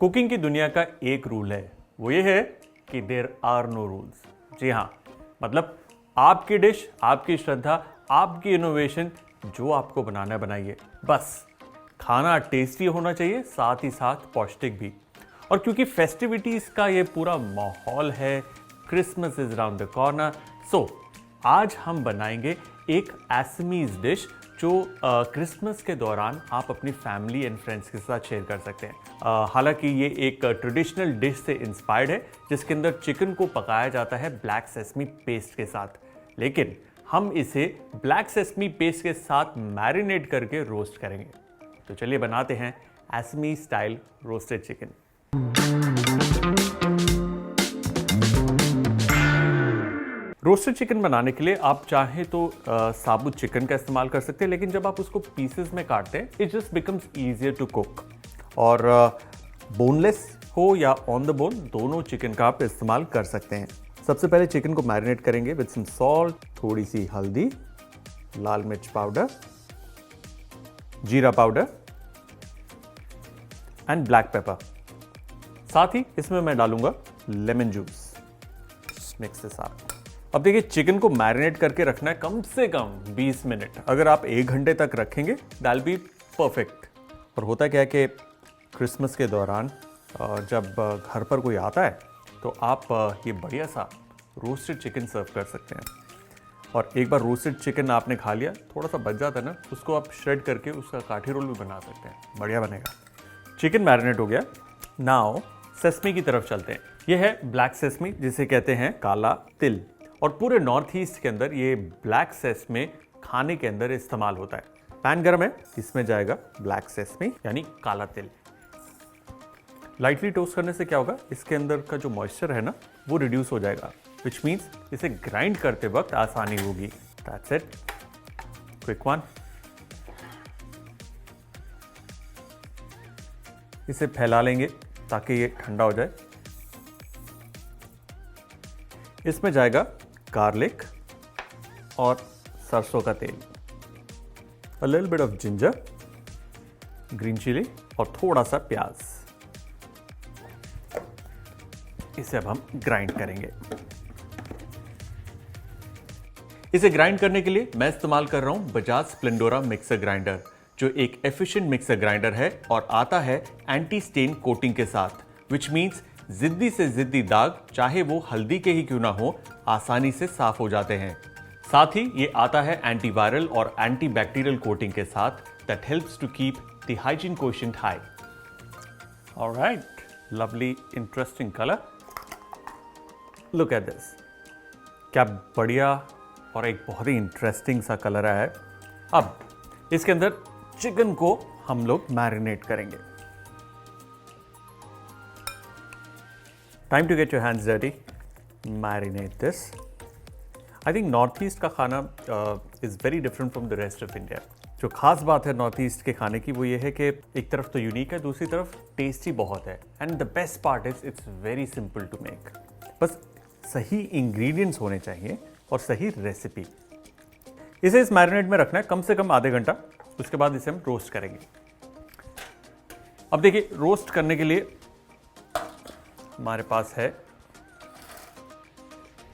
Cooking की दुनिया का एक रूल है, वो ये है कि देयर आर नो रूल्स। जी हाँ, मतलब आपकी डिश, आपकी श्रद्धा, आपकी इनोवेशन, जो आपको बनाना बनाइए, बस खाना टेस्टी होना चाहिए, साथ ही साथ पौष्टिक भी। और क्योंकि फेस्टिविटीज का ये पूरा माहौल है, Christmas is around the corner, so आज हम बनाएंगे एक असमीज डिश जो क्रिसमस के दौरान आप अपनी फैमिली एंड फ्रेंड्स के साथ शेयर कर सकते हैं। हालांकि ये एक ट्रेडिशनल डिश से इंस्पायर्ड है जिसके अंदर चिकन को पकाया जाता है ब्लैक सेसमी पेस्ट के साथ, लेकिन हम इसे ब्लैक सेसमी पेस्ट के साथ मैरिनेट करके रोस्ट करेंगे। तो चलिए बनाते हैं Assamese style roasted chicken. Roasted chicken बनाने के लिए आप चाहें तो साबुत चिकन का इस्तेमाल कर सकते हैं, लेकिन जब आप उसको पीसेस में काटते हैं it just becomes easier to cook. और बोनलेस हो या ऑन द बोन, दोनों चिकन का आप इस्तेमाल कर सकते हैं। सबसे पहले चिकन को मैरिनेट करेंगे विद सम सॉल्ट, थोड़ी सी हल्दी, लाल मिर्च पाउडर, जीरा पाउडर एंड ब्लैक पेपर। साथ ही इसमें मैं डालूंगा lemon juice. Mix this up. अब देखिए, चिकन को मैरिनेट करके रखना है कम से कम 20 मिनट। अगर आप 1 घंटे तक रखेंगे दैट बी परफेक्ट। और होता क्या है कि क्रिसमस के दौरान जब घर पर कोई आता है तो आप ये बढ़िया सा रोस्टेड चिकन सर्व कर सकते हैं। और एक बार रोस्टेड चिकन आपने खा लिया, थोड़ा सा बच जाता है ना, उसको आप श्रेड करके उसका काठी रोल भी बना सकते हैं, बढ़िया बनेगा। चिकन मैरिनेट हो गया, नाउ सेसमी की तरफ चलते हैं। यह है ब्लैक सेसमी, जिसे कहते हैं काला तिल। और पूरे नॉर्थ ईस्ट के अंदर ये ब्लैक सेसमी खाने के अंदर इस्तेमाल होता है। पैन गरम है, इसमें जाएगा ब्लैक सेसमी यानी काला तिल। लाइटली टोस्ट करने से क्या होगा, इसके अंदर का जो मॉइस्चर है ना वो रिड्यूस हो जाएगा, विच मीन्स इसे ग्राइंड करते वक्त आसानी होगी। That's it, quick one. इसे फैला लेंगे ताकि ये ठंडा हो जाए। इसमें जाएगा गार्लिक और सरसों का तेल, a little bit of ginger, green chilli और थोड़ा सा प्याज। इसे अब हम ग्राइंड करेंगे। इसे ग्राइंड करने के लिए मैं इस्तेमाल कर रहा हूं बजाज स्प्लेंडोरा मिक्सर ग्राइंडर, जो एक एफिशिएंट मिक्सर ग्राइंडर है और आता है एंटी स्टेन कोटिंग के साथ, विच मीन्स जिद्दी से जिद्दी दाग, चाहे वो हल्दी के ही क्यों ना हो, आसानी से साफ हो जाते हैं। साथ ही ये आता है एंटीवायरल और एंटी बैक्टीरियल कोटिंग के साथ, that helps to keep the hygiene coefficient high. Alright, lovely interesting colour, look at this. क्या बढ़िया और एक बहुत ही इंटरेस्टिंग सा कलर आया है। अब इसके अंदर चिकन को हम लोग मैरिनेट करेंगे। Time to get your hands dirty, marinate this. I think North East का खाना is very different from the rest of India. जो खास बात है नॉर्थ ईस्ट के खाने की वो ये है कि एक तरफ तो यूनिक है, दूसरी तरफ टेस्टी बहुत है। And the best part is it's very simple to make. बस सही इंग्रेडिएंट्स होने चाहिए और सही रेसिपी। इसे इस मैरिनेट में रखना है कम से कम आधे घंटा, उसके बाद इसे हम रोस्ट करेंगे। अब देखिए, रोस्ट करने के लिए हमारे पास है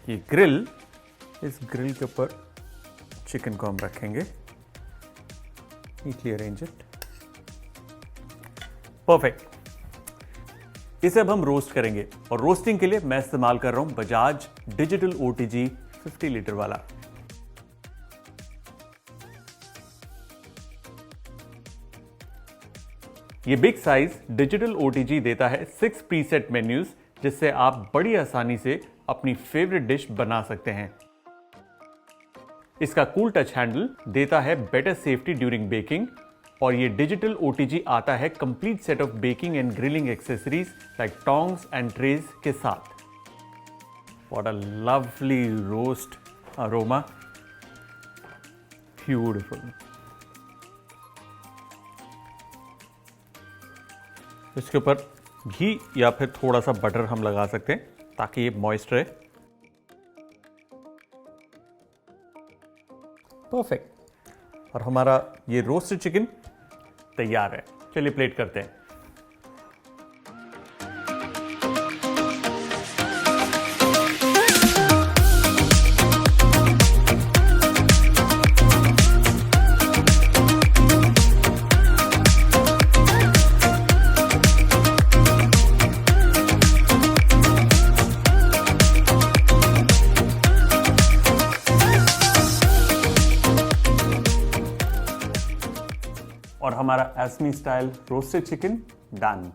ये ग्रिल। इस ग्रिल के ऊपर चिकन को हम रखेंगे, नीटली अरेंज इट, परफेक्ट। इसे अब हम रोस्ट करेंगे और रोस्टिंग के लिए मैं इस्तेमाल कर रहा हूं बजाज डिजिटल OTG 50 लीटर वाला। ये बिग साइज डिजिटल OTG देता है 6 प्रीसेट मेन्यूज, जिससे आप बड़ी आसानी से अपनी फेवरेट डिश बना सकते हैं। इसका कूल टच हैंडल देता है बेटर सेफ्टी ड्यूरिंग बेकिंग। और ये डिजिटल OTG आता है complete set of baking and grilling accessories like tongs and trays के साथ। What a lovely roast aroma, beautiful. इसके ऊपर घी या फिर थोड़ा सा बटर हम लगा सकते हैं ताकि ये मॉइस्ट रहे। परफेक्ट। और हमारा ये रोस्टेड चिकन तैयार है। चलिए प्लेट करते हैं। और हमारा एस्मी स्टाइल रोस्टेड चिकन डन।